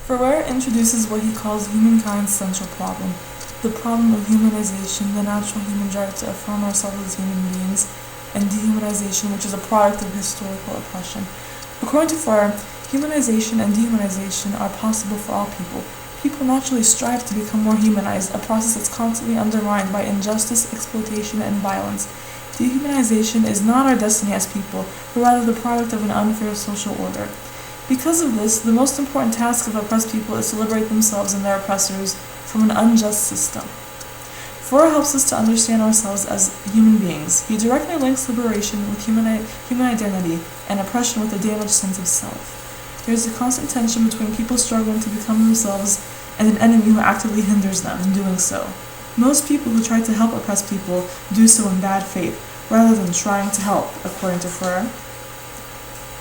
Freire introduces what he calls humankind's central problem, the problem of humanization, the natural human drive to affirm ourselves as human beings, and dehumanization, which is a product of historical oppression. According to Freire, humanization and dehumanization are possible for all people. People naturally strive to become more humanized, a process that's constantly undermined by injustice, exploitation, and violence. Dehumanization is not our destiny as people, but rather the product of an unfair social order. Because of this, the most important task of oppressed people is to liberate themselves and their oppressors from an unjust system. Freire helps us to understand ourselves as human beings. He directly links liberation with human identity and oppression with a damaged sense of self. There is a constant tension between people struggling to become themselves and an enemy who actively hinders them in doing so. Most people who try to help oppressed people do so in bad faith, rather than trying to help, according to Freire.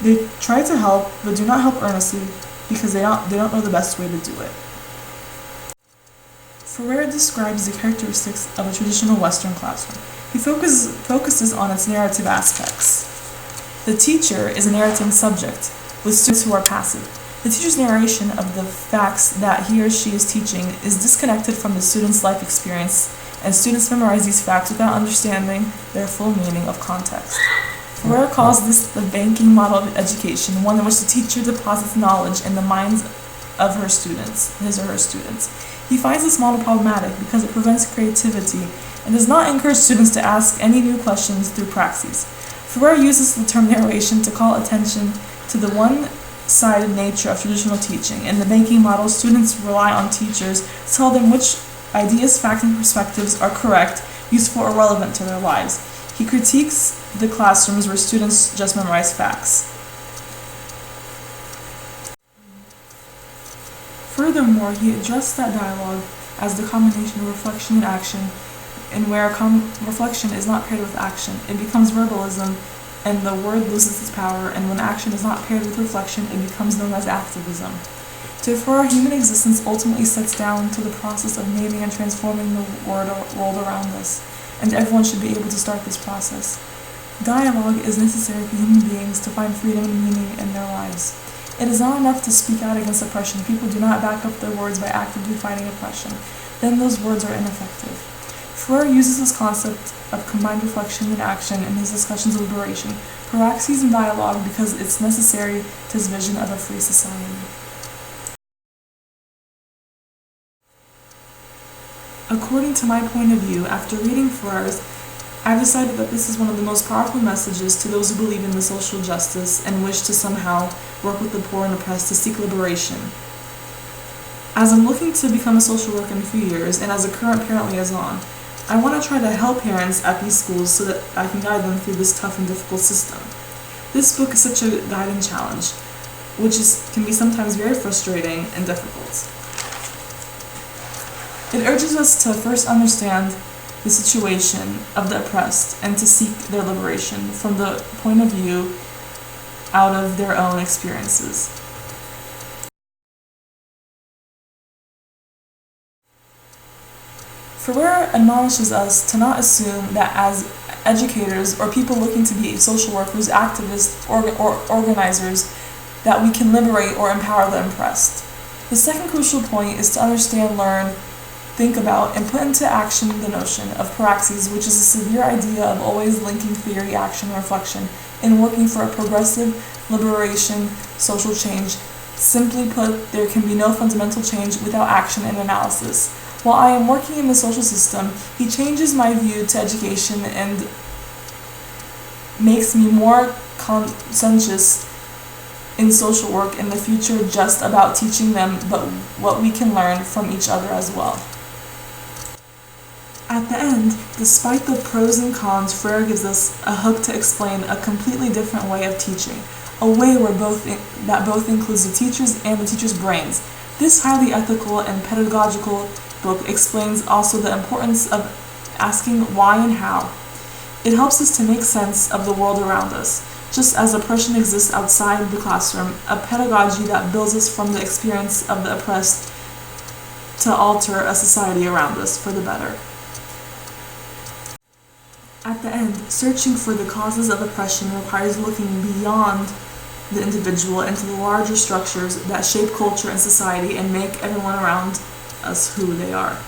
They try to help, but do not help earnestly because they don't know the best way to do it. Freire describes the characteristics of a traditional Western classroom. He focuses on its narrative aspects. The teacher is a narrating subject, with students who are passive. The teacher's narration of the facts that he or she is teaching is disconnected from the student's life experience, and students memorize these facts without understanding their full meaning of context. Freire calls this the banking model of education, one in which the teacher deposits knowledge in the minds of his or her students. He finds this model problematic because it prevents creativity and does not encourage students to ask any new questions through praxis. Freire uses the term narration to call attention to the one-sided nature of traditional teaching. In the banking model, students rely on teachers to tell them which ideas, facts, and perspectives are correct, useful, or relevant to their lives. He critiques the classrooms where students just memorize facts. Furthermore, he addressed that dialogue as the combination of reflection and action, and where reflection is not paired with action, it becomes verbalism, and the word loses its power, and when action is not paired with reflection, it becomes known as activism. To Freire, human existence ultimately sets down to the process of naming and transforming the world around us, and everyone should be able to start this process. Dialogue is necessary for human beings to find freedom and meaning in their lives. It is not enough to speak out against oppression. People do not back up their words by actively fighting oppression. Then those words are ineffective. Freire uses this concept of combined reflection and action in his discussions of liberation, praxis and dialogue, because it's necessary to his vision of a free society. According to my point of view, after reading Freire's, I've decided that this is one of the most powerful messages to those who believe in the social justice and wish to somehow work with the poor and oppressed to seek liberation. As I'm looking to become a social worker in a few years, and as a current parent liaison, I want to try to help parents at these schools so that I can guide them through this tough and difficult system. This book is such a guide and challenge, which can be sometimes very frustrating and difficult. It urges us to first understand the situation of the oppressed and to seek their liberation from the point of view out of their own experiences. Freire admonishes us to not assume that as educators or people looking to be social workers, activists, or organizers, that we can liberate or empower the oppressed. The second crucial point is to understand, learn, think about, and put into action the notion of praxis, which is a severe idea of always linking theory, action, and reflection in working for a progressive liberation, social change. Simply put, there can be no fundamental change without action and analysis. While I am working in the social system, he changes my view to education and makes me more conscientious in social work in the future, just about teaching them, but what we can learn from each other as well. At the end, despite the pros and cons, Freire gives us a hook to explain a completely different way of teaching, a way that both includes the teachers and the teachers' brains. This highly ethical and pedagogical book explains also the importance of asking why and how. It helps us to make sense of the world around us. Just as oppression exists outside the classroom, a pedagogy that builds us from the experience of the oppressed to alter a society around us for the better. At the end, searching for the causes of oppression requires looking beyond the individual into the larger structures that shape culture and society and make everyone around us who they are.